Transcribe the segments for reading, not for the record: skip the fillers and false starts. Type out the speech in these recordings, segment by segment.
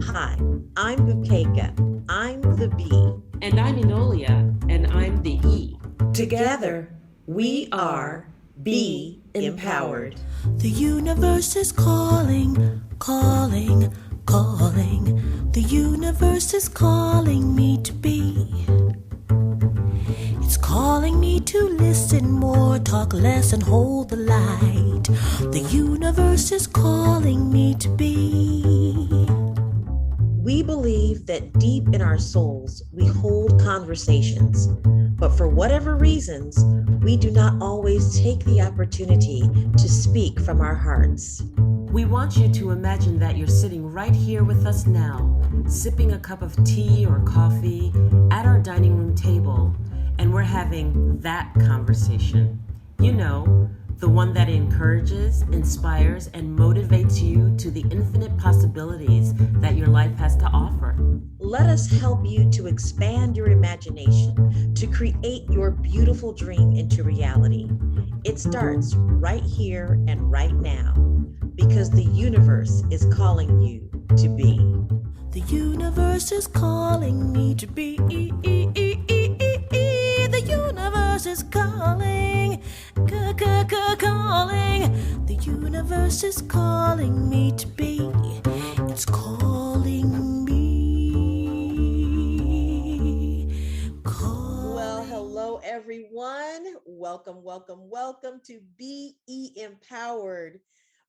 Hi, I'm Bukeka. I'm the B. And I'm Enolia, and I'm the E. Together, we are Be Empowered. The universe is calling, calling, calling. The universe is calling me to be. It's calling me to listen more, talk less, and hold the light. The universe is calling me to be. We believe that deep in our souls, we hold conversations, but for whatever reasons, we do not always take the opportunity to speak from our hearts. We want you to imagine that you're sitting right here with us now, sipping a cup of tea or coffee at our dining room table, and we're having that conversation. You know, the one that encourages, inspires, and motivates you to the infinite possibilities that your life has to offer. Let us help you to expand your imagination, to create your beautiful dream into reality. It starts right here and right now, because the universe is calling you to be. The universe is calling me to be. The universe is calling, calling. The universe is calling me to be. It's calling me. Well, hello everyone. Welcome to Be Empowered.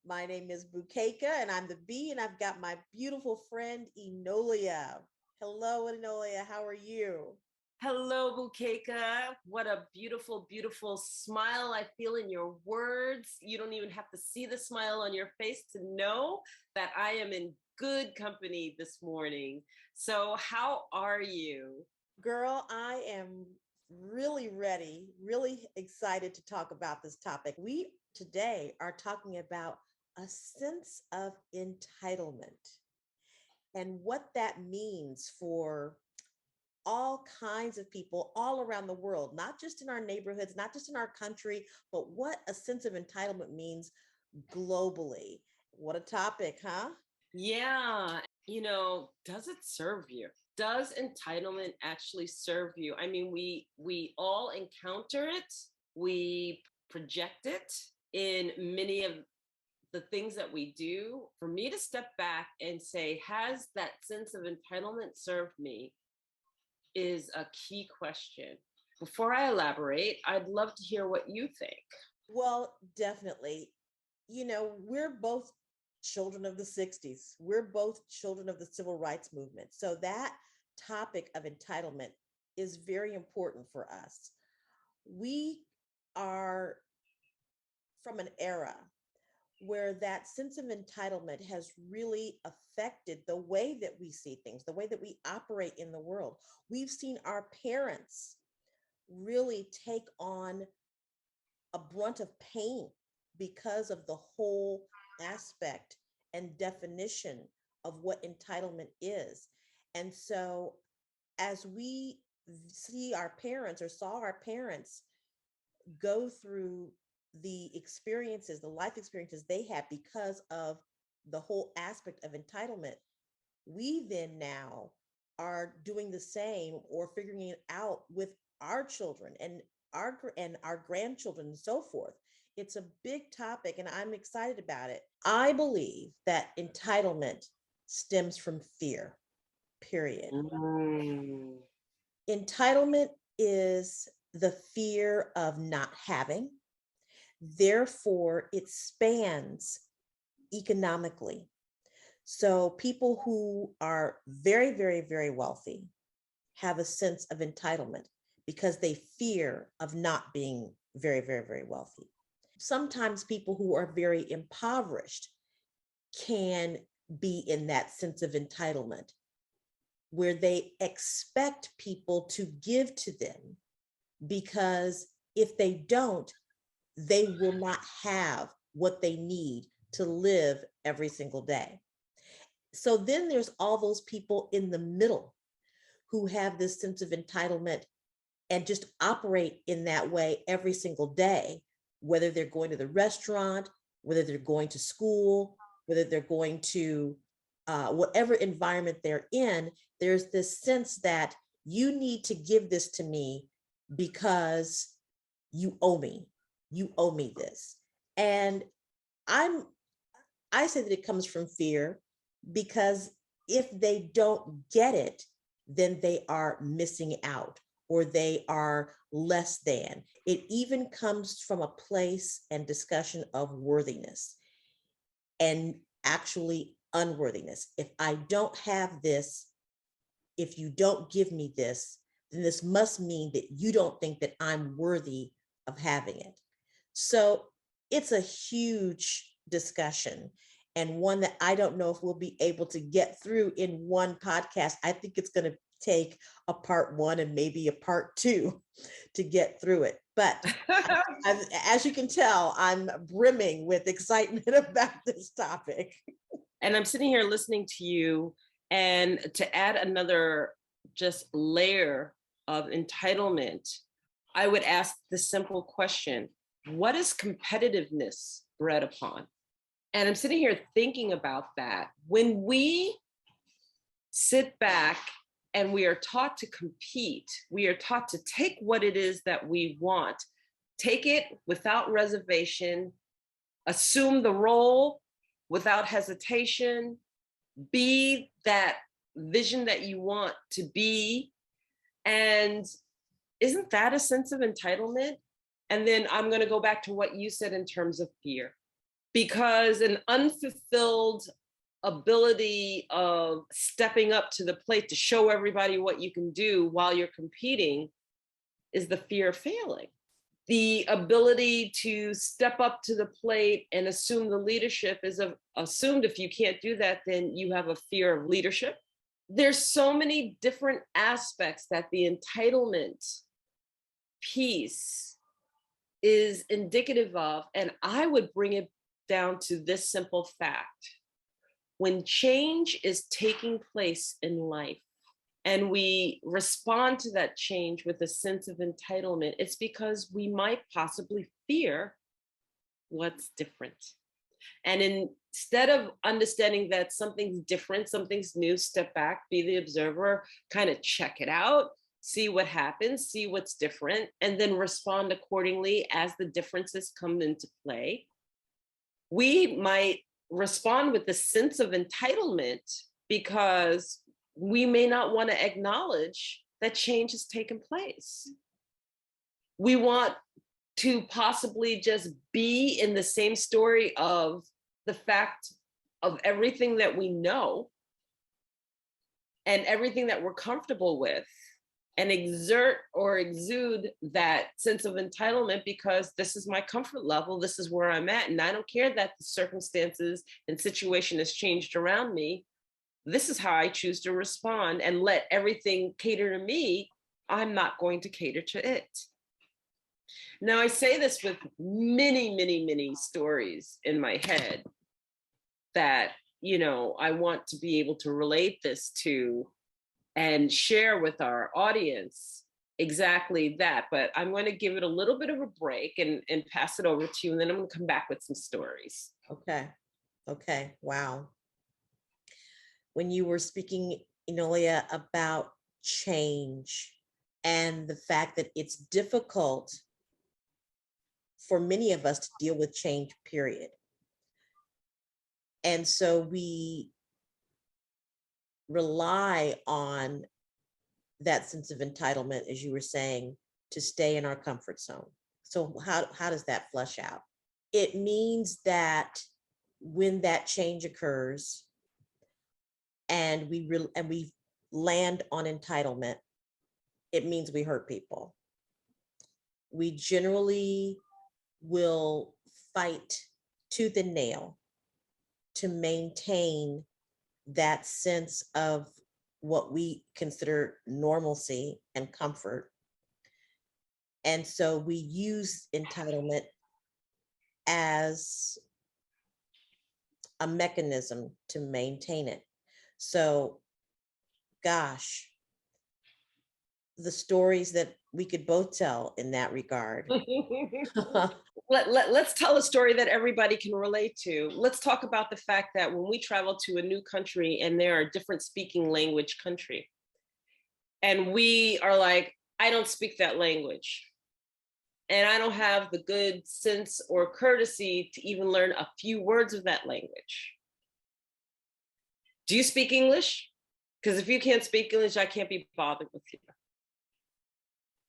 My name is Bukeka and I'm the B, and I've got my beautiful friend Enolia. Hello, Enolia. How are you? Hello, Bukeka. What a beautiful, beautiful smile I feel in your words. You don't even have to see the smile on your face to know that I am in good company this morning. So, how are you? Girl, I am really ready, really excited to talk about this topic. We today are talking about a sense of entitlement and what that means for all kinds of people all around the world, not just in our neighborhoods, not just in our country, but what a sense of entitlement means globally. What a topic, huh? Yeah, does it serve you? Does entitlement actually serve you? I mean, we all encounter it. We project it in many of the things that we do. For me to step back and say, has that sense of entitlement served me, is a key question. Before I elaborate, I'd love to hear what you think. Well, definitely. We're both children of the 60s. We're both children of the civil rights movement. So that topic of entitlement is very important for us. We are from an era where that sense of entitlement has really affected the way that we see things, the way that we operate in the world. We've seen our parents really take on a brunt of pain because of the whole aspect and definition of what entitlement is. And so, as we see our parents or saw our parents go through the life experiences they had because of the whole aspect of entitlement, we then now are doing the same or figuring it out with our children and our grandchildren and so forth. It's a big topic and I'm excited about it. I believe that entitlement stems from fear, period. Mm. Entitlement is the fear of not having. Therefore, it spans economically. So people who are very, very, very wealthy have a sense of entitlement because they fear of not being very, very, very wealthy. Sometimes people who are very impoverished can be in that sense of entitlement where they expect people to give to them because if they don't, they will not have what they need to live every single day. So then there's all those people in the middle who have this sense of entitlement and just operate in that way every single day, whether they're going to the restaurant, whether they're going to school, whether they're going to whatever environment they're in, there's this sense that you need to give this to me because you owe me. You owe me this. And I say that it comes from fear, because if they don't get it, then they are missing out, or they are less than. It even comes from a place and discussion of worthiness and actually unworthiness. If I don't have this, if you don't give me this, then this must mean that you don't think that I'm worthy of having it. So it's a huge discussion, and one that I don't know if we'll be able to get through in one podcast. I think it's going to take a part one and maybe a part two to get through it. But as you can tell, I'm brimming with excitement about this topic. And I'm sitting here listening to you, and to add another just layer of entitlement, I would ask the simple question: what is competitiveness bred upon? And I'm sitting here thinking about that. When we sit back and we are taught to compete, we are taught to take what it is that we want, take it without reservation, assume the role without hesitation, be that vision that you want to be. And isn't that a sense of entitlement? And then I'm going to go back to what you said in terms of fear, because an unfulfilled ability of stepping up to the plate to show everybody what you can do while you're competing is the fear of failing. The ability to step up to the plate and assume the leadership is assumed. If you can't do that, then you have a fear of leadership. There's so many different aspects that the entitlement piece is indicative of. And I would bring it down to this simple fact: when change is taking place in life and we respond to that change with a sense of entitlement, it's because we might possibly fear what's different. And instead of understanding that something's different, something's new, step back, be the observer, kind of check it out, see what happens, see what's different, and then respond accordingly as the differences come into play. We might respond with a sense of entitlement because we may not want to acknowledge that change has taken place. We want to possibly just be in the same story of the fact of everything that we know and everything that we're comfortable with, and exert or exude that sense of entitlement because this is my comfort level, this is where I'm at, and I don't care that the circumstances and situation has changed around me. This is how I choose to respond, and let everything cater to me. I'm not going to cater to it. Now, I say this with many, many, many stories in my head that, I want to be able to relate this to and share with our audience exactly that. But I'm going to give it a little bit of a break and pass it over to you, and then I'm going to come back with some stories. Okay. Wow. When you were speaking, Enolia, about change and the fact that it's difficult for many of us to deal with change, period. And so we rely on that sense of entitlement, as you were saying, to stay in our comfort zone. So how does that flush out? It means that when that change occurs and we land on entitlement, it means we hurt people. We generally will fight tooth and nail to maintain that sense of what we consider normalcy and comfort. And so we use entitlement as a mechanism to maintain it. So, gosh, the stories that we could both tell in that regard. Let's tell a story that everybody can relate to. Let's talk about the fact that when we travel to a new country and there are different speaking language country, and we are like, I don't speak that language, and I don't have the good sense or courtesy to even learn a few words of that language. Do you speak English? Because if you can't speak English, I can't be bothered with you.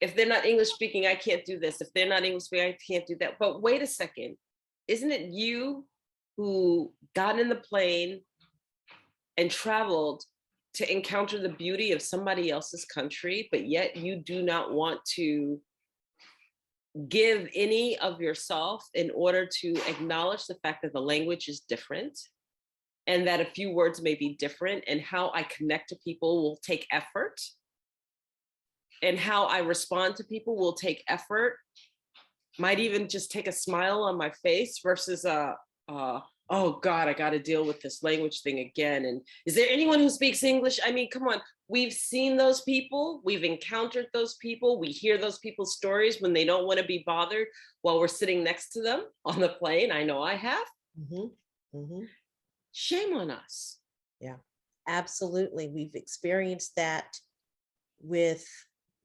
If they're not English speaking, I can't do this. If they're not English speaking, I can't do that. But wait a second, isn't it you who got in the plane and traveled to encounter the beauty of somebody else's country, but yet you do not want to give any of yourself in order to acknowledge the fact that the language is different and that a few words may be different, and how I connect to people will take effort, and how I respond to people will take effort, might even just take a smile on my face versus oh God, I got to deal with this language thing again. And is there anyone who speaks English? I mean, come on, we've seen those people, we've encountered those people, we hear those people's stories when they don't want to be bothered while we're sitting next to them on the plane. I know I have. Mm-hmm. Mm-hmm. Shame on us. Yeah, absolutely. We've experienced that with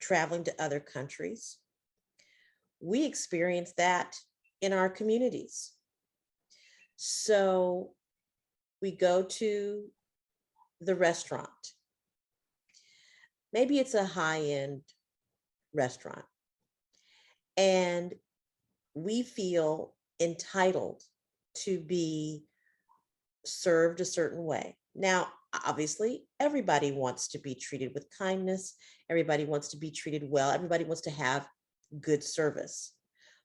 traveling to other countries. We experience that in our communities. So we go to the restaurant. Maybe it's a high-end restaurant, and we feel entitled to be served a certain way. Now, obviously, everybody wants to be treated with kindness. Everybody wants to be treated well. Everybody wants to have good service.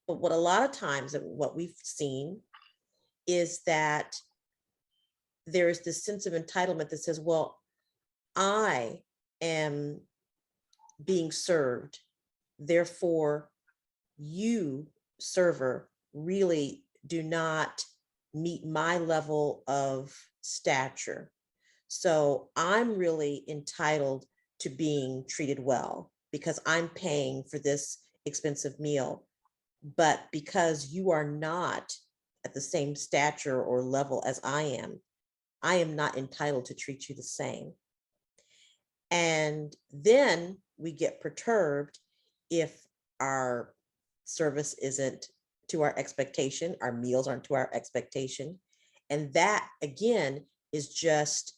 But what a lot of times, what we've seen is that there is this sense of entitlement that says, well, I am being served, therefore you, server, really do not meet my level of stature. So I'm really entitled to being treated well because I'm paying for this expensive meal. But because you are not at the same stature or level as I am not entitled to treat you the same. And then we get perturbed if our service isn't to our expectation, our meals aren't to our expectation. And that, again, is just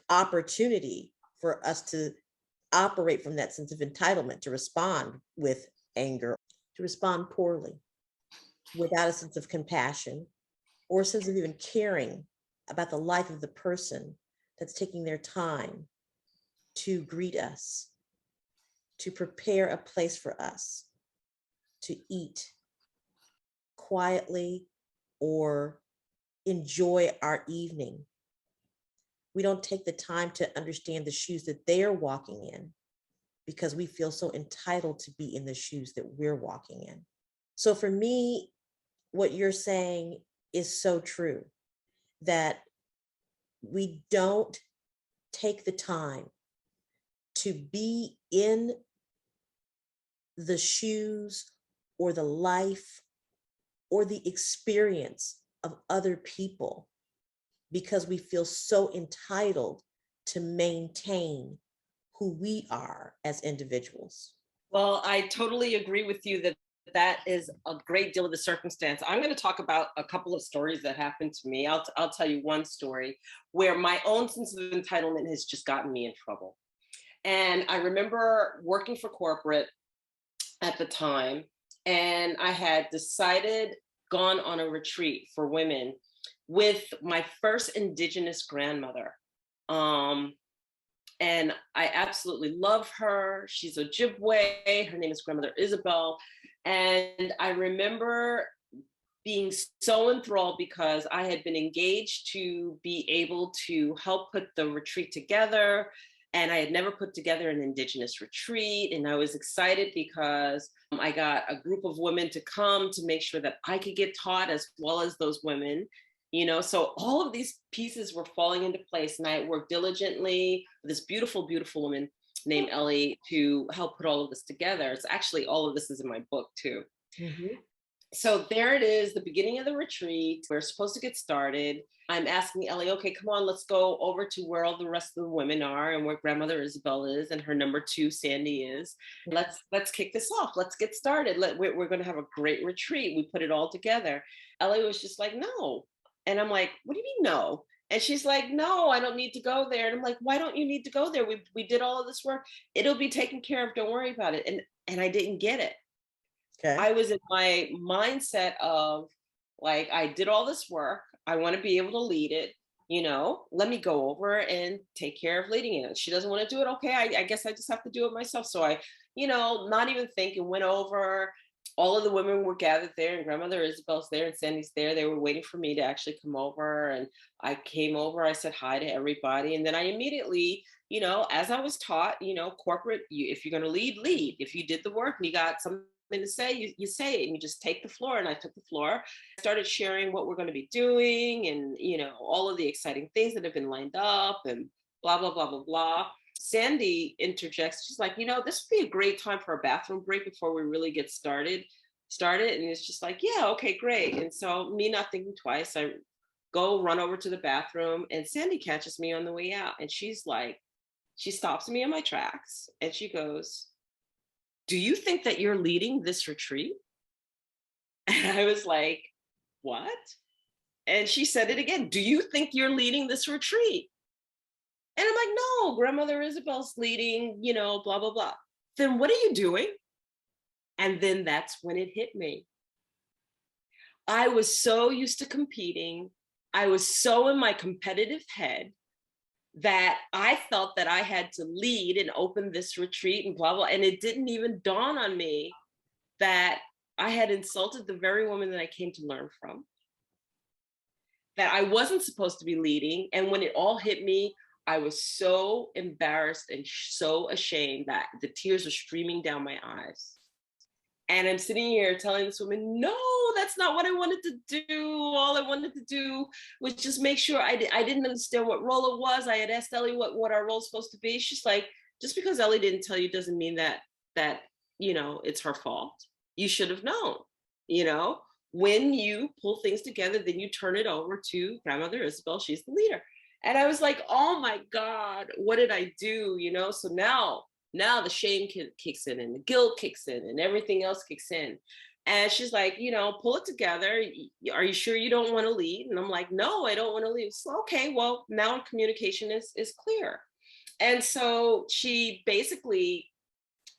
opportunity for us to operate from that sense of entitlement, to respond with anger, to respond poorly, without a sense of compassion or a sense of even caring about the life of the person that's taking their time to greet us, to prepare a place for us to eat quietly or enjoy our evening. We don't take the time to understand the shoes that they are walking in because we feel so entitled to be in the shoes that we're walking in. So for me, what you're saying is so true, that we don't take the time to be in the shoes or the life or the experience of other people because we feel so entitled to maintain who we are as individuals. Well, I totally agree with you that that is a great deal of the circumstance. I'm going to talk about a couple of stories that happened to me. I'll tell you one story where my own sense of entitlement has just gotten me in trouble. And I remember working for corporate at the time, and I had gone on a retreat for women with my first Indigenous grandmother. And I absolutely love her. She's Ojibwe. Her name is Grandmother Isabel. And I remember being so enthralled because I had been engaged to be able to help put the retreat together. And I had never put together an Indigenous retreat. And I was excited because I got a group of women to come to make sure that I could get taught as well as those women. You know, so all of these pieces were falling into place, and I worked diligently with this beautiful, beautiful woman. named Ellie to help put all of this together. It's actually, all of this is in my book too. Mhm. So there it is, the beginning of the retreat. We're supposed to get started. I'm asking Ellie, okay, come on, let's go over to where all the rest of the women are and where grandmother Isabel is and her number 2, Sandy, is. Let's kick this off. Let's get started. We're going to have a great retreat. We put it all together. Ellie was just like, no. And I'm like, what do you mean no? And she's like, no, I don't need to go there. And I'm like, why don't you need to go there? We did all of this work. It'll be taken care of. Don't worry about it. And I didn't get it. Okay. I was in my mindset of like, I did all this work. I want to be able to lead it. Let me go over and take care of leading it. She doesn't want to do it. Okay, I guess I just have to do it myself. So I, not even thinking, went over. All of the women were gathered there, and grandmother Isabel's there, and Sandy's there. They were waiting for me to actually come over, and I came over. I said hi to everybody, and then I immediately, as I was taught, corporate. If you're going to lead, lead. If you did the work and you got something to say, you say it, and you just take the floor. And I took the floor. I started sharing what we're going to be doing, and all of the exciting things that have been lined up, and blah blah blah blah blah. Sandy interjects. She's like, this would be a great time for a bathroom break before we really get started. And it's just like, yeah, okay, great. And so, me not thinking twice, I go run over to the bathroom, and Sandy catches me on the way out, and she's like, she stops me in my tracks, and she goes, do you think that you're leading this retreat? And I was like, what? And she said it again. Do you think you're leading this retreat? And I'm like, no, grandmother Isabel's leading, blah, blah, blah. Then what are you doing? And then that's when it hit me. I was so used to competing. I was so in my competitive head that I felt that I had to lead and open this retreat and blah, blah. And it didn't even dawn on me that I had insulted the very woman that I came to learn from, that I wasn't supposed to be leading. And when it all hit me, I was so embarrassed and so ashamed that the tears were streaming down my eyes. And I'm sitting here telling this woman, no, that's not what I wanted to do. All I wanted to do was just make sure I didn't understand what role it was. I had asked Ellie what our role's supposed to be. She's like, just because Ellie didn't tell you doesn't mean that it's her fault. You should have known. When you pull things together, then you turn it over to grandmother Isabel. She's the leader. And I was like, oh my God, what did I do? So now the shame kicks in, and the guilt kicks in, and everything else kicks in. And she's like, pull it together. Are you sure you don't want to lead? And I'm like, no, I don't want to lead. So, okay, well, now communication is clear. And so she basically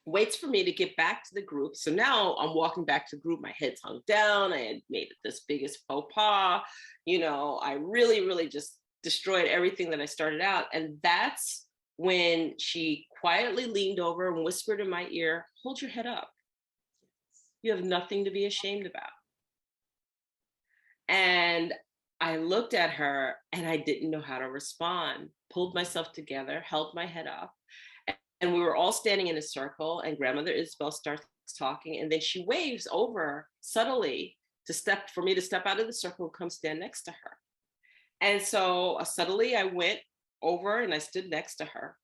waits for me to get back to the group. So now I'm walking back to the group. My head's hung down. I had made it this biggest faux pas. I really, really just destroyed everything that I started out. And that's when she quietly leaned over and whispered in my ear, hold your head up. You have nothing to be ashamed about. And I looked at her and I didn't know how to respond, pulled myself together, held my head up. And we were all standing in a circle, and grandmother Isabel starts talking. And then she waves over subtly for me to step out of the circle and come stand next to her. And so subtly I went over and I stood next to her.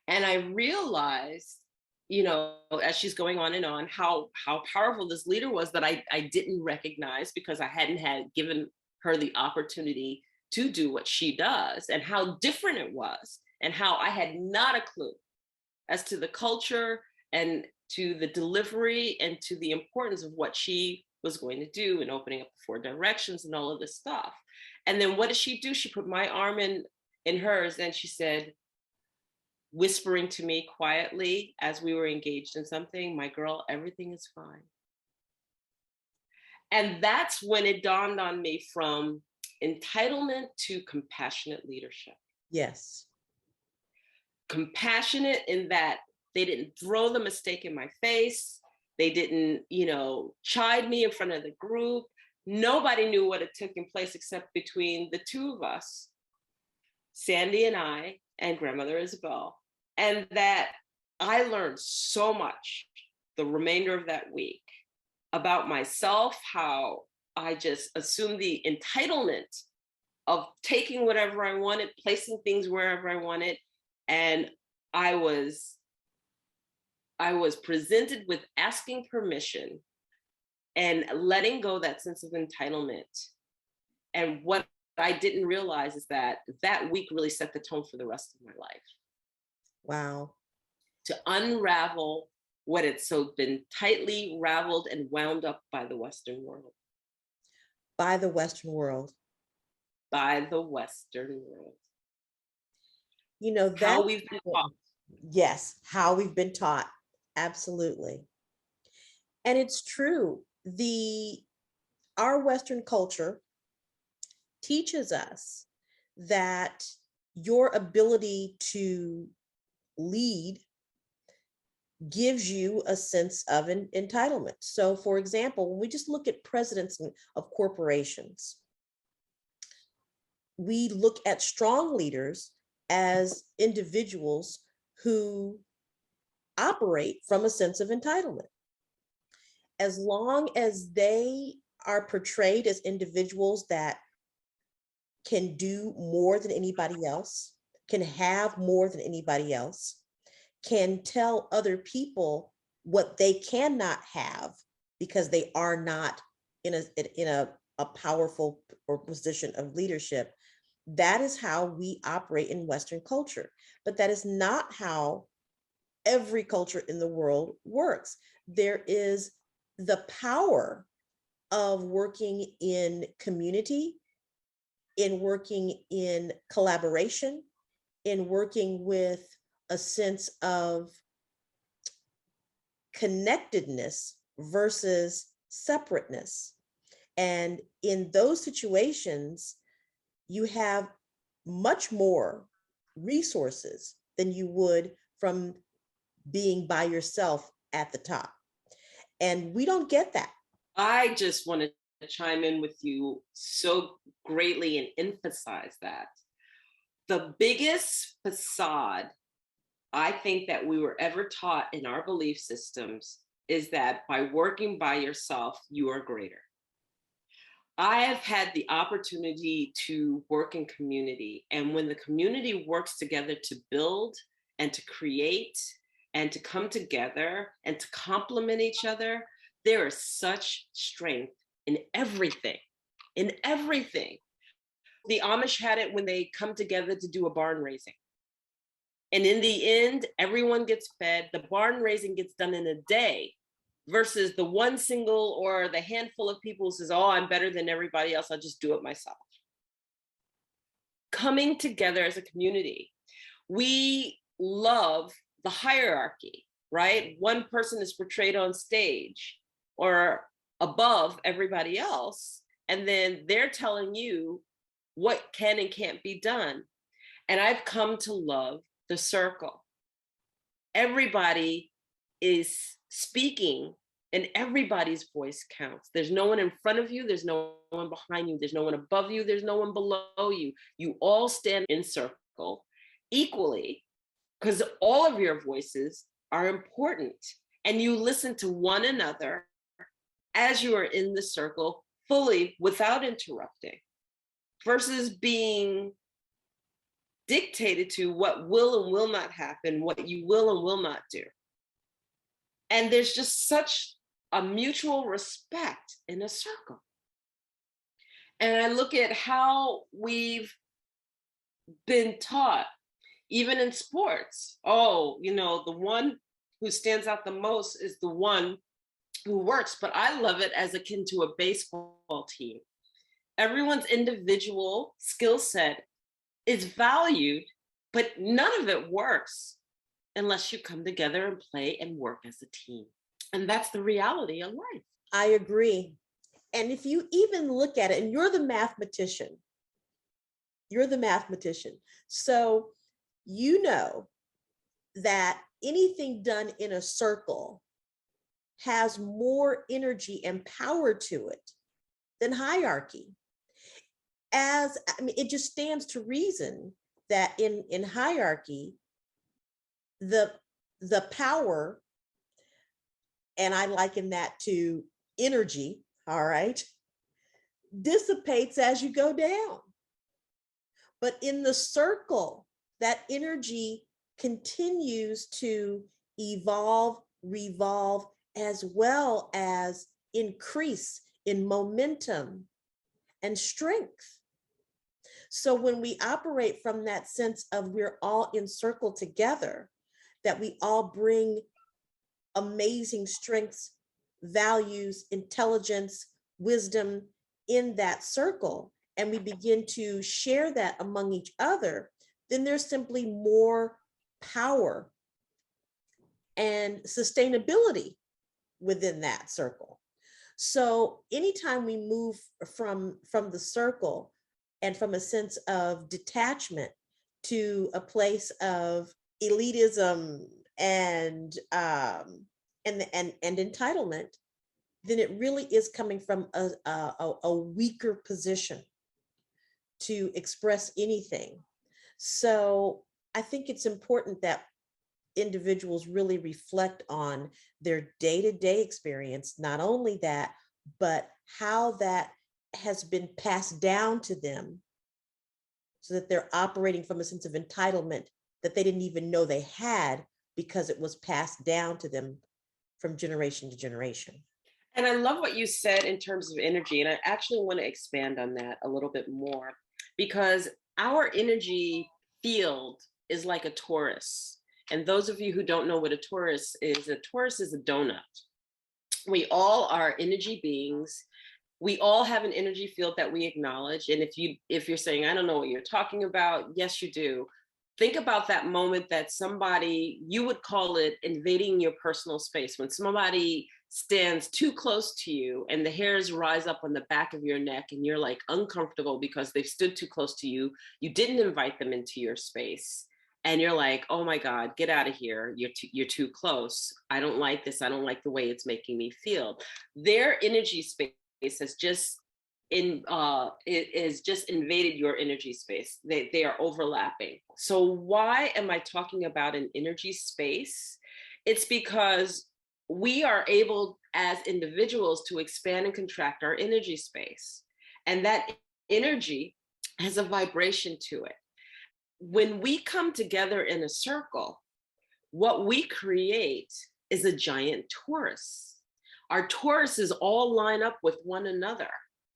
And I realized, as she's going on and on, how powerful this leader was that I didn't recognize because I hadn't given her the opportunity to do what she does, and how different it was, and how I had not a clue as to the culture and to the delivery and to the importance of what she was going to do in opening up the 4 directions and all of this stuff. And then what did she do? She put my arm in hers, and she said, whispering to me quietly as we were engaged in something, my girl, everything is fine. And that's when it dawned on me, from entitlement to compassionate leadership. Yes. Compassionate in that they didn't throw the mistake in my face. They didn't, chide me in front of the group. Nobody knew what had taken place except between the two of us, Sandy and I, and grandmother Isabel. And that I learned so much the remainder of that week about myself, how I just assumed the entitlement of taking whatever I wanted, placing things wherever I wanted. And I was presented with asking permission and letting go that sense of entitlement. And what I didn't realize is that that week really set the tone for the rest of my life. Wow. To unravel what had so been tightly raveled and wound up by the Western world. By the Western world. By the Western world. You know, that how we've been taught. Yes, how we've been taught. Absolutely. And it's true. Our Western culture teaches us that your ability to lead gives you a sense of an entitlement. So, for example, when we just look at presidents of corporations, we look at strong leaders as individuals who operate from a sense of entitlement. As long as they are portrayed as individuals that can do more than anybody else, can have more than anybody else, can tell other people what they cannot have because they are not in a powerful or position of leadership. That is how we operate in Western culture. But that is not how every culture in the world works. There is the power of working in community, in working in collaboration, in working with a sense of connectedness versus separateness. And in those situations, you have much more resources than you would from being by yourself at the top. And we don't get that. I just want to chime in with you so greatly and emphasize that. The biggest facade I think that we were ever taught in our belief systems is that by working by yourself, you are greater. I have had the opportunity to work in community, and when the community works together to build and to create and to come together and to complement each other, there is such strength in everything, in everything. The Amish had it when they come together to do a barn raising. And in the end, everyone gets fed. The barn raising gets done in a day versus the one single or the handful of people who says, oh, I'm better than everybody else, I'll just do it myself. Coming together as a community. We love the hierarchy, right? One person is portrayed on stage or above everybody else, and then they're telling you what can and can't be done. And I've come to love the circle. Everybody is speaking and everybody's voice counts. There's no one in front of you. There's no one behind you. There's no one above you. There's no one below you. You all stand in circle equally because all of your voices are important. And you listen to one another as you are in the circle fully without interrupting versus being dictated to what will and will not happen, what you will and will not do. And there's just such a mutual respect in a circle. And I look at how we've been taught, even in sports. Oh, you know, the one who stands out the most is the one who works. But I love it as akin to a baseball team. Everyone's individual skill set is valued, but none of it works unless you come together and play and work as a team. And that's the reality of life. I agree. And if you even look at it, and you're the mathematician, so you know that anything done in a circle has more energy and power to it than hierarchy. It just stands to reason that in hierarchy, the power, and I liken that to energy, all right, dissipates as you go down. But in the circle, that energy continues to evolve, revolve, as well as increase in momentum and strength. So when we operate from that sense of we're all in circle together, that we all bring amazing strengths, values, intelligence, wisdom in that circle, and we begin to share that among each other, then there's simply more power and sustainability within that circle. So anytime we move from the circle and from a sense of detachment to a place of elitism and entitlement, then it really is coming from a weaker position to express anything. So I think it's important that individuals really reflect on their day-to-day experience, not only that, but how that has been passed down to them so that they're operating from a sense of entitlement that they didn't even know they had because it was passed down to them from generation to generation. And I love what you said in terms of energy. And I actually want to expand on that a little bit more, because our energy field is like a torus. And those of you who don't know what a torus is a donut. We all are energy beings. We all have an energy field that we acknowledge. And if you're saying, I don't know what you're talking about, yes, you do. Think about that moment that somebody, you would call it invading your personal space, when somebody stands too close to you and the hairs rise up on the back of your neck and you're like uncomfortable because they've stood too close to you. You didn't invite them into your space. And you're like, oh my God, get out of here. You're too close. I don't like this. I don't like the way it's making me feel. Their energy space has just invaded your energy space. They are overlapping. So why am I talking about an energy space? It's because we are able as individuals to expand and contract our energy space. And that energy has a vibration to it. When we come together in a circle, what we create is a giant torus. Our toruses all line up with one another.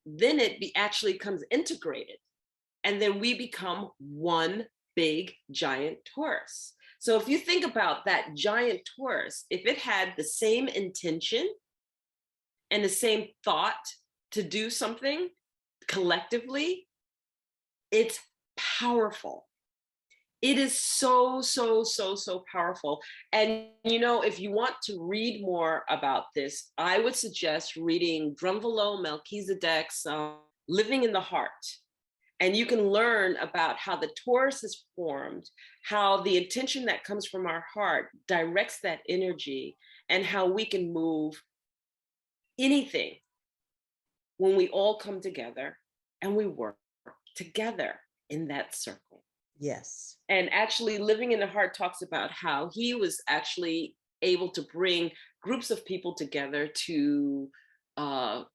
Then it actually comes integrated. And then we become one big giant torus. So if you think about that giant torus, if it had the same intention and the same thought to do something collectively, it's powerful. It is so, so, so, so powerful. And, if you want to read more about this, I would suggest reading Drunvalo Melchizedek's Living in the Heart. And you can learn about how the torus is formed, how the intention that comes from our heart directs that energy, and how we can move anything when we all come together and we work together in that circle. Yes. And actually, Living in the Heart talks about how he was actually able to bring groups of people together to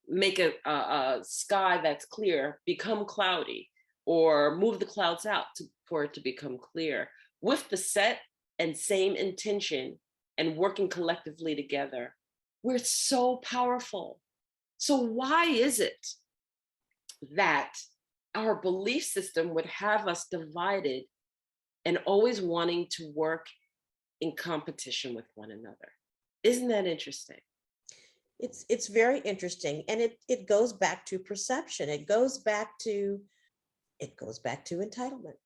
make a sky that's clear become cloudy, or move the clouds out for it to become clear, with the set and same intention and working collectively together. We're so powerful. So why is it that our belief system would have us divided and always wanting to work in competition with one another? Isn't that interesting? It's very interesting. And it goes back to perception. It goes back to entitlement.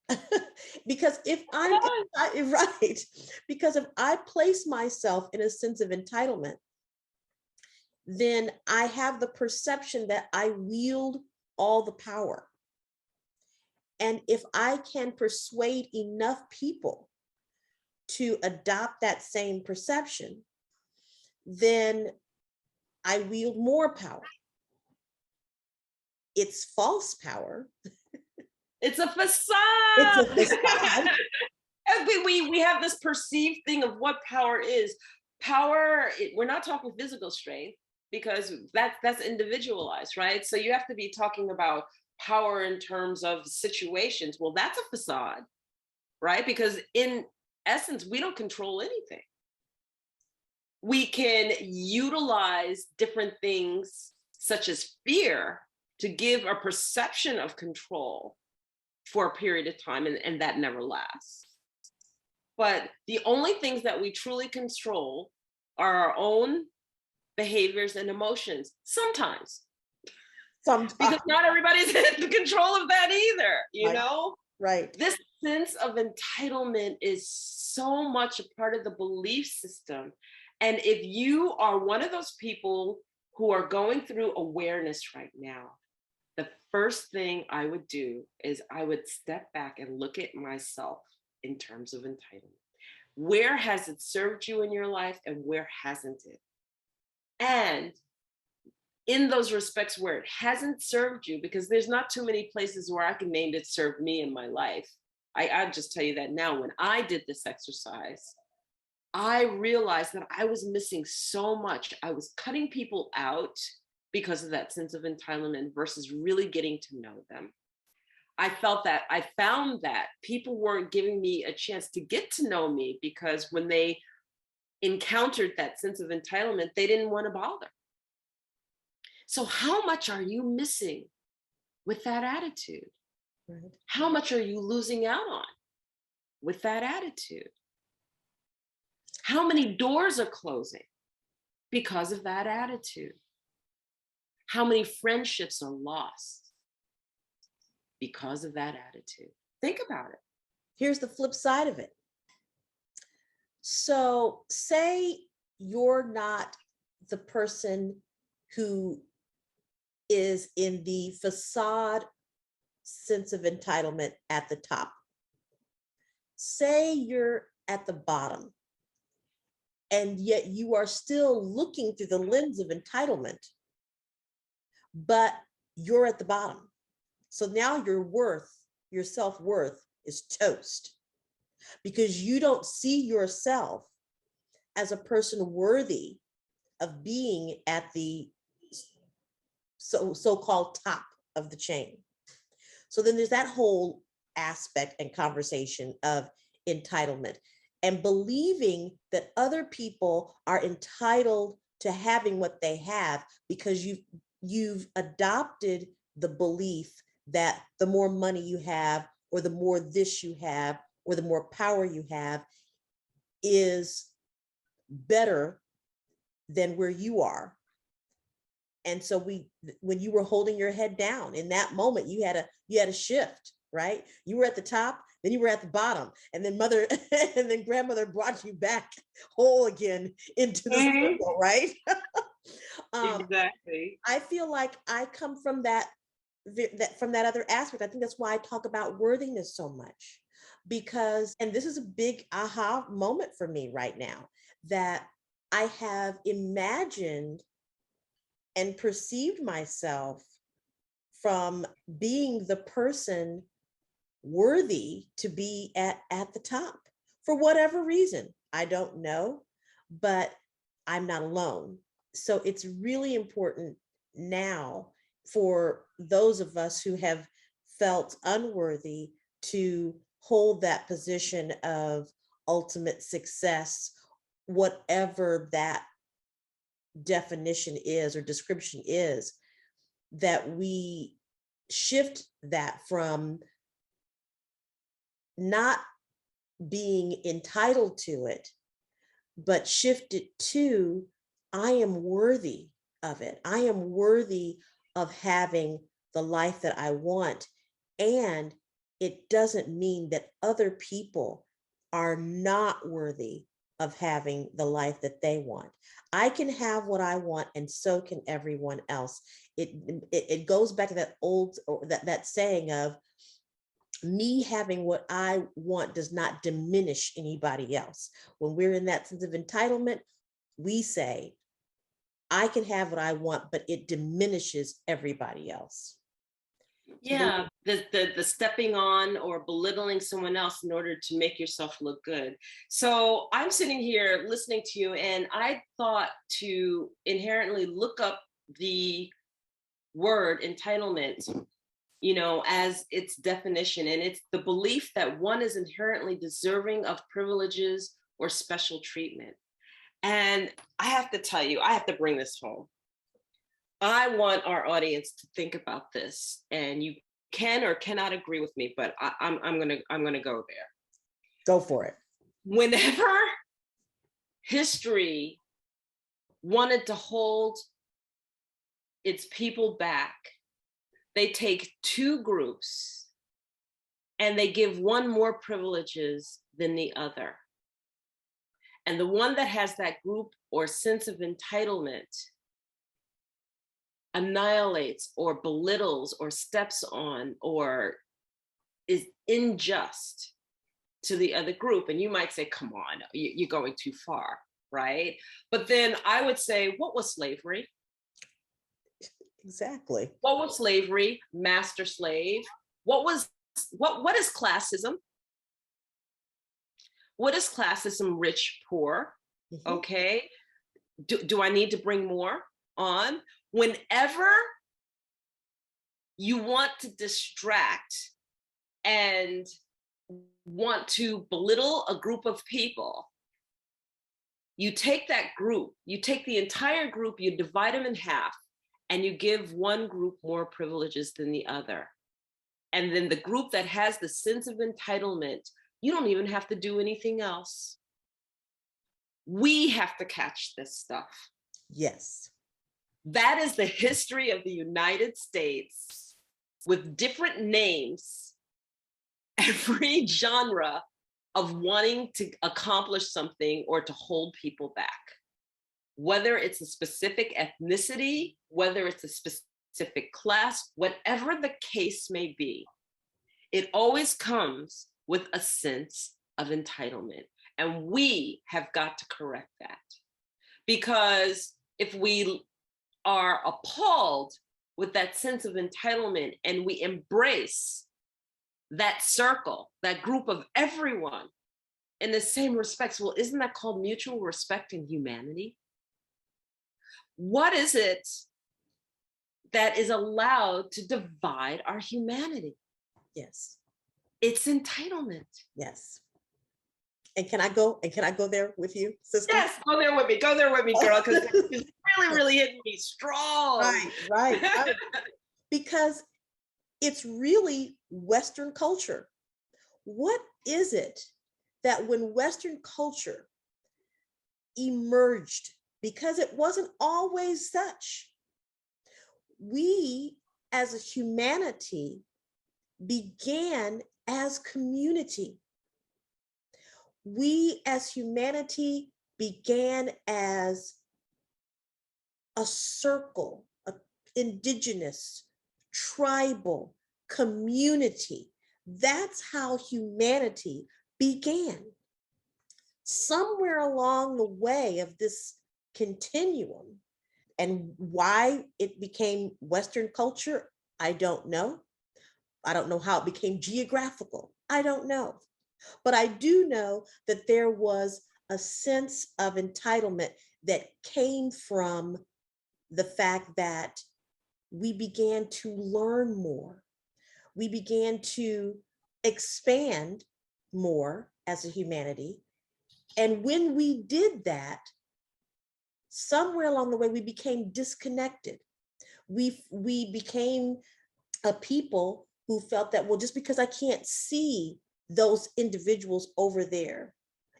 Because if right, because if I place myself in a sense of entitlement, then I have the perception that I wield all the power. And if I can persuade enough people to adopt that same perception, then I wield more power. It's false power. It's a facade. It's a facade. we have this perceived thing of what power is. Power, we're not talking physical strength, because that's individualized, right? So you have to be talking about power in terms of situations. Well, that's a facade, right? Because in essence, we don't control anything. We can utilize different things such as fear to give a perception of control for a period of time, and that never lasts. But the only things that we truly control are our own behaviors and emotions, sometimes. Because not everybody's in control of that either, you know? Right. This sense of entitlement is so much a part of the belief system. And if you are one of those people who are going through awareness right now, the first thing I would do is I would step back and look at myself in terms of entitlement. Where has it served you in your life and where hasn't it? And in those respects where it hasn't served you, because there's not too many places where I can name it served me in my life. I'll just tell you that now. When I did this exercise, I realized that I was missing so much. I was cutting people out because of that sense of entitlement versus really getting to know them. I found that people weren't giving me a chance to get to know me because when they encountered that sense of entitlement, they didn't want to bother. So how much are you missing with that attitude? Right. How much are you losing out on with that attitude? How many doors are closing because of that attitude? How many friendships are lost because of that attitude? Think about it. Here's the flip side of it. So say you're not the person who is in the facade sense of entitlement at the top. Say you're at the bottom, and yet you are still looking through the lens of entitlement, but you're at the bottom. So now your self-worth is toast because you don't see yourself as a person worthy of being at the so-called top of the chain. So then there's that whole aspect and conversation of entitlement and believing that other people are entitled to having what they have because you've adopted the belief that the more money you have or the more this you have or the more power you have is better than where you are. And so when you were holding your head down in that moment, you had a shift, right? You were at the top, then you were at the bottom, and then mother and then grandmother brought you back whole again into the circle, right? Exactly. I feel like I come from that other aspect. I think that's why I talk about worthiness so much, because, and this is a big aha moment for me right now, that I have imagined and perceived myself from being the person worthy to be at the top for whatever reason. I don't know, but I'm not alone. So it's really important now for those of us who have felt unworthy to hold that position of ultimate success, whatever that definition is or description is, that we shift that from not being entitled to it, but shift it to, I am worthy of it. I am worthy of having the life that I want. And it doesn't mean that other people are not worthy of having the life that they want. I can have what I want, and so can everyone else. It goes back to that old, or that saying of, me having what I want does not diminish anybody else. When we're in that sense of entitlement, we say, I can have what I want, but it diminishes everybody else. Yeah, the stepping on or belittling someone else in order to make yourself look good. So I'm sitting here listening to you, and I thought to inherently look up the word entitlement as its definition. And it's the belief that one is inherently deserving of privileges or special treatment. And I have to tell you, I have to bring this home. I want our audience to think about this, and you can or cannot agree with me, but I'm gonna go there. Go for it. Whenever history wanted to hold its people back, they take two groups and they give one more privileges than the other. And the one that has that group or sense of entitlement annihilates or belittles or steps on or is unjust to the other group. And you might say, come on, you're going too far, right? But then I would say, what was slavery? Exactly. What was slavery? Master slave. What is classism? What is classism? Rich, poor. Mm-hmm. Okay. Do I need to bring more on? Whenever you want to distract and want to belittle a group of people, you take that group, you take the entire group, you divide them in half, and you give one group more privileges than the other. And then the group that has the sense of entitlement, you don't even have to do anything else. We have to catch this stuff. Yes. That is the history of the United States with different names, every genre of wanting to accomplish something or to hold people back. Whether it's a specific ethnicity, whether it's a specific class, whatever the case may be, it always comes with a sense of entitlement. And we have got to correct that. Because if we are appalled with that sense of entitlement and we embrace that circle, that group of everyone in the same respects, well, isn't that called mutual respect and humanity? What is it that is allowed to divide our humanity? Yes. It's entitlement. Yes. And can I go there with you, sister? Yes, go there with me, girl, because it's really hitting me strong. Right. Because it's really Western culture. What is it that when Western culture emerged, because it wasn't always such, we as a humanity began as community. We as humanity began as a circle, an indigenous, tribal community. That's how humanity began. Somewhere along the way of this continuum, and why it became Western culture, I don't know. I don't know how it became geographical. I don't know. But I do know that there was a sense of entitlement that came from the fact that we began to learn more. We began to expand more as a humanity. And when we did that, somewhere along the way, we became disconnected. We became a people who felt that, well, just because I can't see those individuals over there,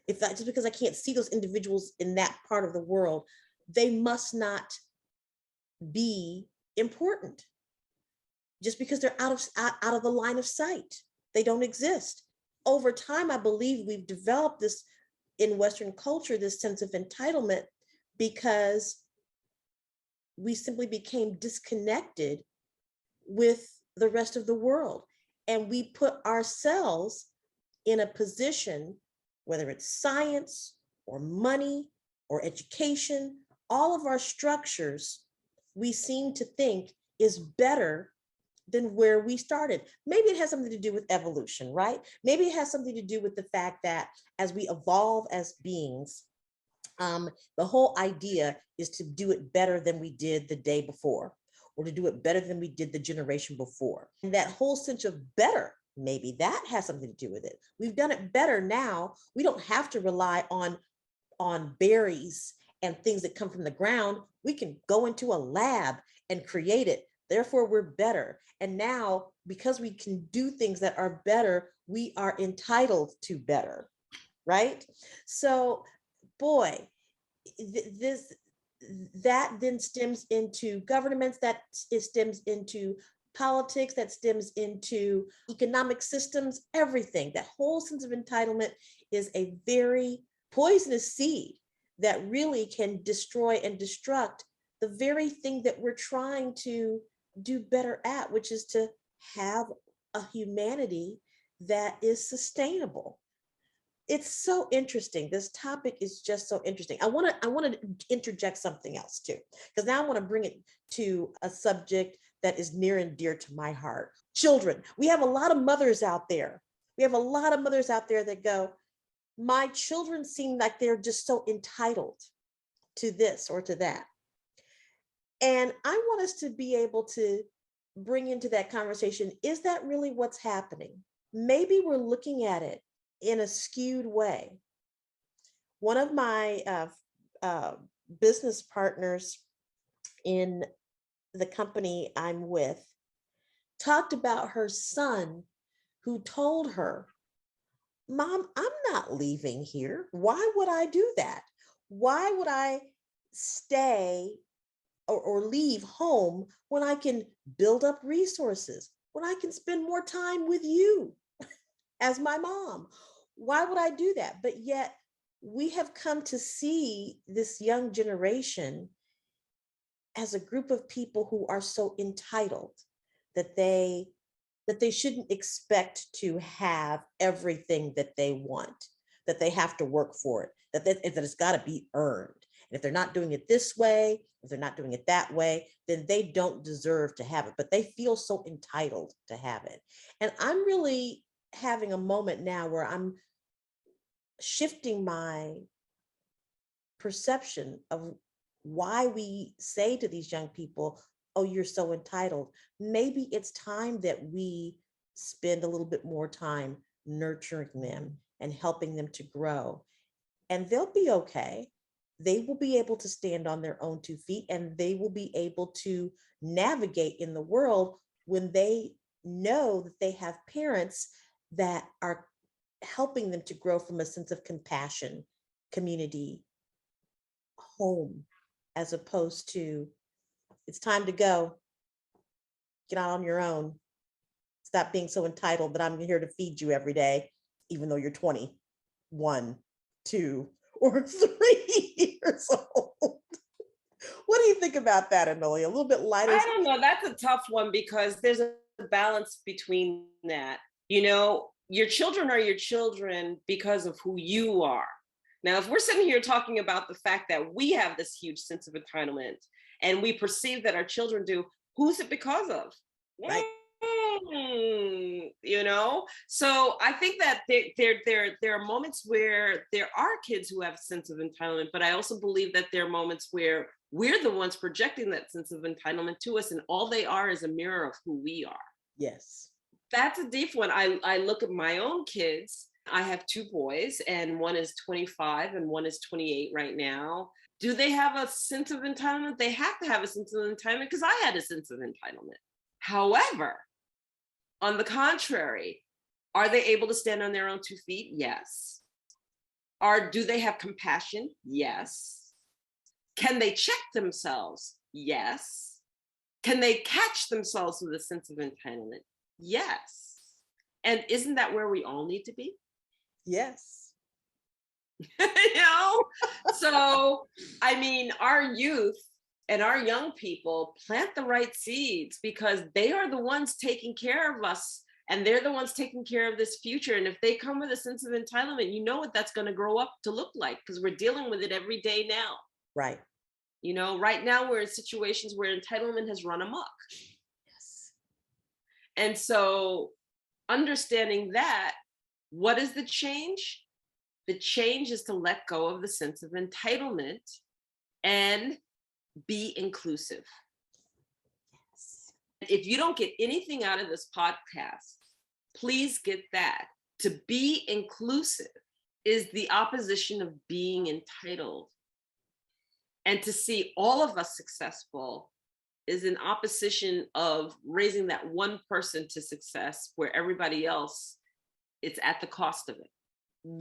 just because I can't see those individuals in that part of the world, they must not be important. Just because they're out of the line of sight, they don't exist. Over time, I believe we've developed this in Western culture, this sense of entitlement, because we simply became disconnected with the rest of the world. And we put ourselves in a position, whether it's science or money or education, all of our structures, we seem to think is better than where we started. Maybe it has something to do with evolution, right? Maybe it has something to do with the fact that as we evolve as beings, the whole idea is to do it better than we did the day before, or to do it better than we did the generation before. And that whole sense of better, maybe that has something to do with it. We've done it better now. We don't have to rely on berries and things that come from the ground. We can go into a lab and create it. Therefore, we're better. And now, because we can do things that are better, we are entitled to better, right? So, boy, that then stems into governments, that it stems into politics, that stems into economic systems, everything. That whole sense of entitlement is a very poisonous seed that really can destroy and destruct the very thing that we're trying to do better at, which is to have a humanity that is sustainable. It's so interesting. This topic is just so interesting. I want to interject something else too, because now I want to bring it to a subject that is near and dear to my heart. Children. We have a lot of mothers out there. We have a lot of mothers out there that go, my children seem like they're just so entitled to this or to that. And I want us to be able to bring into that conversation, is that really what's happening? Maybe we're looking at it in a skewed way. One of my business partners in the company I'm with talked about her son who told her, Mom, I'm not leaving here. Why would I do that? Why would I stay or leave home when I can build up resources, when I can spend more time with you as my mom? Why would I do that? But yet we have come to see this young generation as a group of people who are so entitled that they shouldn't expect to have everything that they want, that they have to work for it, that it's got to be earned. And if they're not doing it this way, if they're not doing it that way, then they don't deserve to have it, but they feel so entitled to have it. And I'm really having a moment now where I'm shifting my perception of why we say to these young people, oh, you're so entitled. Maybe it's time that we spend a little bit more time nurturing them and helping them to grow. And they'll be okay. They will be able to stand on their own 2 feet, and they will be able to navigate in the world when they know that they have parents that are helping them to grow from a sense of compassion, community, home, as opposed to, it's time to go. Get out on your own. Stop being so entitled that I'm here to feed you every day, even though you're 20, 1, 2, or 3 years old. What do you think about that, Enolia? A little bit lighter? I don't know. That's a tough one because there's a balance between that. You know, your children are your children because of who you are. Now, if we're sitting here talking about the fact that we have this huge sense of entitlement and we perceive that our children do, who's it because of? Right. You know, so I think that there are moments where there are kids who have a sense of entitlement, but I also believe that there are moments where we're the ones projecting that sense of entitlement to us, and all they are is a mirror of who we are. Yes. That's a deep one. I look at my own kids. I have 2 boys, and one is 25 and one is 28 right now. Do they have a sense of entitlement? They have to have a sense of entitlement because I had a sense of entitlement. However, on the contrary, are they able to stand on their own 2 feet? Yes. Do they have compassion? Yes. Can they check themselves? Yes. Can they catch themselves with a sense of entitlement? Yes. And isn't that where we all need to be? Yes. You know? So, I mean, our youth and our young people plant the right seeds because they are the ones taking care of us, and they're the ones taking care of this future. And if they come with a sense of entitlement, you know what that's going to grow up to look like, because we're dealing with it every day now. Right. You know, right now we're in situations where entitlement has run amok. Yes. And so understanding that, what is the change? The change is to let go of the sense of entitlement and be inclusive. if you don't get anything out of this podcast, please get that. To be inclusive is the opposition of being entitled. And to see all of us successful is an opposition of raising that one person to success where everybody else, it's at the cost of it.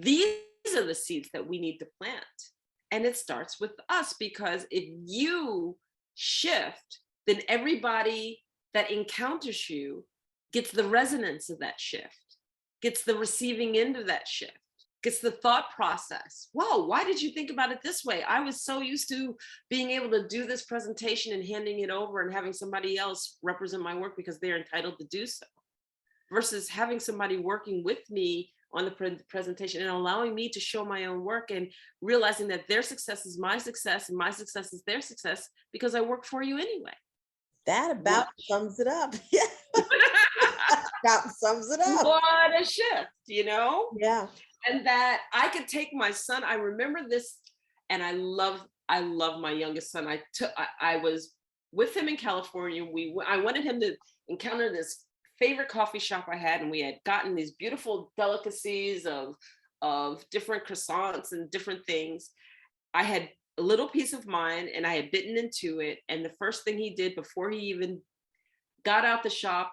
These are the seeds that we need to plant. And it starts with us, because if you shift, then everybody that encounters you gets the resonance of that shift, gets the receiving end of that shift, gets the thought process. Whoa, why did you think about it this way? I was so used to being able to do this presentation and handing it over and having somebody else represent my work because they're entitled to do so, versus having somebody working with me on the presentation and allowing me to show my own work and realizing that their success is my success and my success is their success because I work for you anyway. That about sums it up. Yeah. That sums it up. What a shift, you know? Yeah. And that I could take my son. I remember this, and I love my youngest son. I was with him in California. I wanted him to encounter this favorite coffee shop I had, and we had gotten these beautiful delicacies of different croissants and different things. I had a little piece of mine, and I had bitten into it. And the first thing he did before he even got out the shop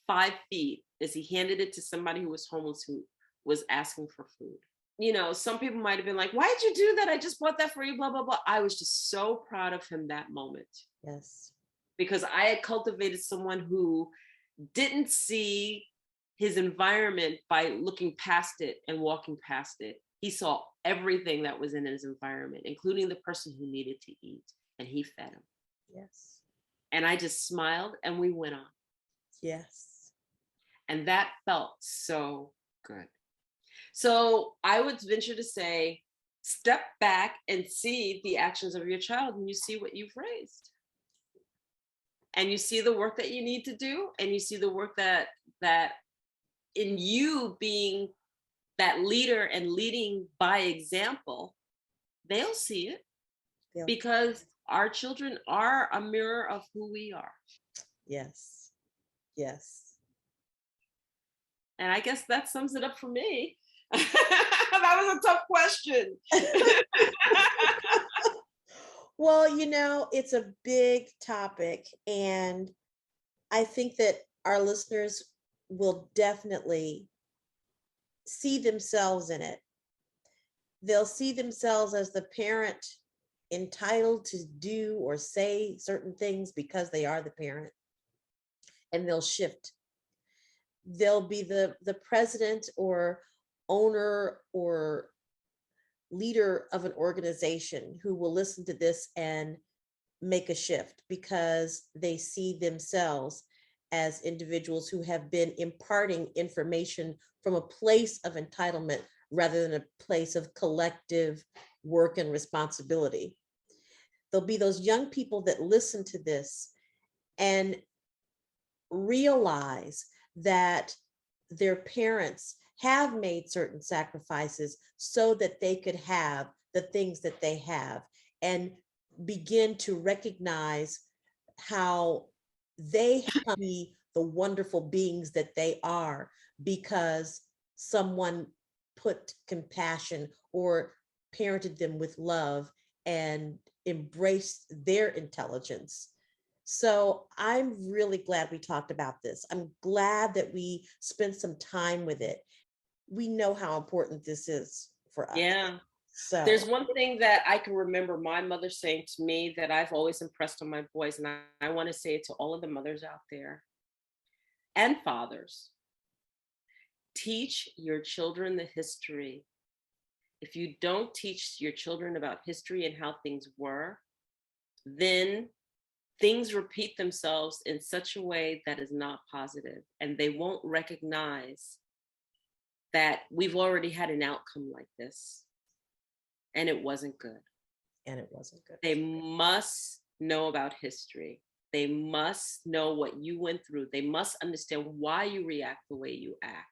5 feet is he handed it to somebody who was homeless, who was asking for food. You know, some people might have been like, why did you do that? I just bought that for you, blah, blah, blah. I was just so proud of him that moment. Yes. Because I had cultivated someone who didn't see his environment by looking past it and walking past it. He saw everything that was in his environment, including the person who needed to eat, and he fed him. Yes. And I just smiled and we went on. Yes. And that felt so good. So I would venture to say, step back and see the actions of your child, and you see what you've raised. And you see the work that you need to do, and you see the work that in you being that leader and leading by example, they'll see it. Because our children are a mirror of who we are. Yes. Yes. And I guess that sums it up for me. That was a tough question. Well, you know, it's a big topic, and I think that our listeners will definitely see themselves in it. They'll see themselves as the parent entitled to do or say certain things because they are the parent, and they'll shift. They'll be the president or owner or leader of an organization who will listen to this and make a shift because they see themselves as individuals who have been imparting information from a place of entitlement rather than a place of collective work and responsibility. There'll be those young people that listen to this and realize that their parents have made certain sacrifices so that they could have the things that they have, and begin to recognize how they can be the wonderful beings that they are because someone put compassion or parented them with love and embraced their intelligence. So I'm really glad we talked about this. I'm glad that we spent some time with it. We know how important this is for us. Yeah. So there's one thing that I can remember my mother saying to me that I've always impressed on my boys, and I want to say it to all of the mothers out there and fathers. Teach your children the history. If you don't teach your children about history and how things were, then things repeat themselves in such a way that is not positive, and they won't recognize that we've already had an outcome like this, and it wasn't good. And it wasn't good. They must know about history. They must know what you went through. They must understand why you react the way you act.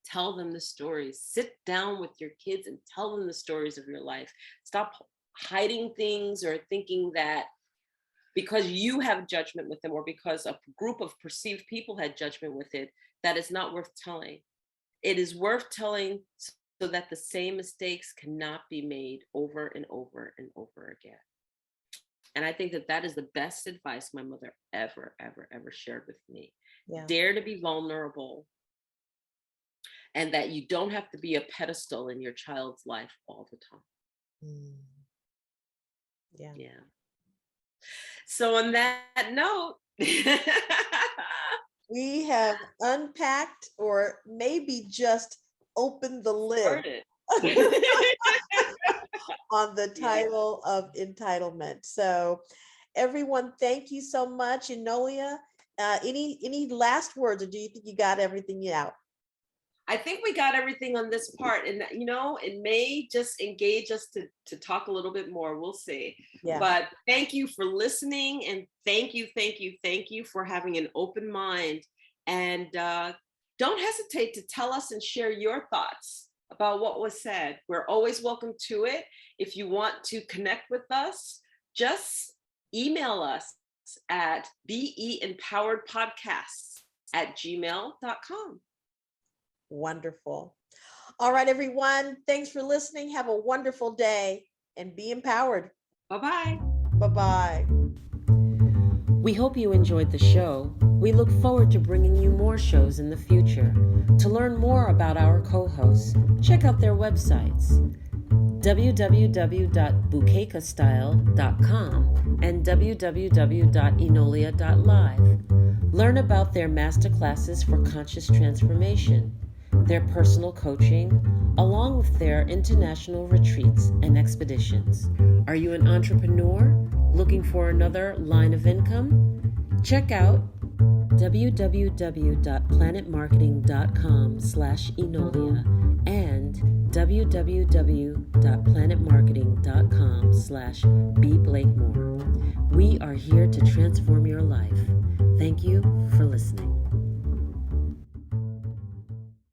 Tell them the stories. Sit down with your kids and tell them the stories of your life. Stop hiding things or thinking that because you have judgment with them, or because a group of perceived people had judgment with it, that is not worth telling. It is worth telling so that the same mistakes cannot be made over and over and over again. And I think that that is the best advice my mother ever, ever, ever shared with me. Yeah. Dare to be vulnerable, and that you don't have to be a pedestal in your child's life all the time. Yeah. Yeah. So on that note, we have unpacked, or maybe just opened the lid on the title of Entitlement. So everyone, thank you so much. Enolia, any last words, or do you think you got everything out? I think we got everything on this part, and it may just engage us to talk a little bit more. We'll see. Yeah. But thank you for listening, and thank you for having an open mind. And don't hesitate to tell us and share your thoughts about what was said. We're always welcome to it. If you want to connect with us, just email us at beempoweredpodcasts@gmail.com. Wonderful. All right, everyone. Thanks for listening. Have a wonderful day and be empowered. Bye-bye. Bye-bye. We hope you enjoyed the show. We look forward to bringing you more shows in the future. To learn more about our co-hosts, check out their websites, www.bukekastyle.com and www.enolia.live. Learn about their masterclasses for conscious transformation, their personal coaching, along with their international retreats and expeditions. Are you an entrepreneur looking for another line of income? Check out www.planetmarketing.com/Enolia and www.planetmarketing.com/bblakemore. We are here to transform your life. Thank you for listening.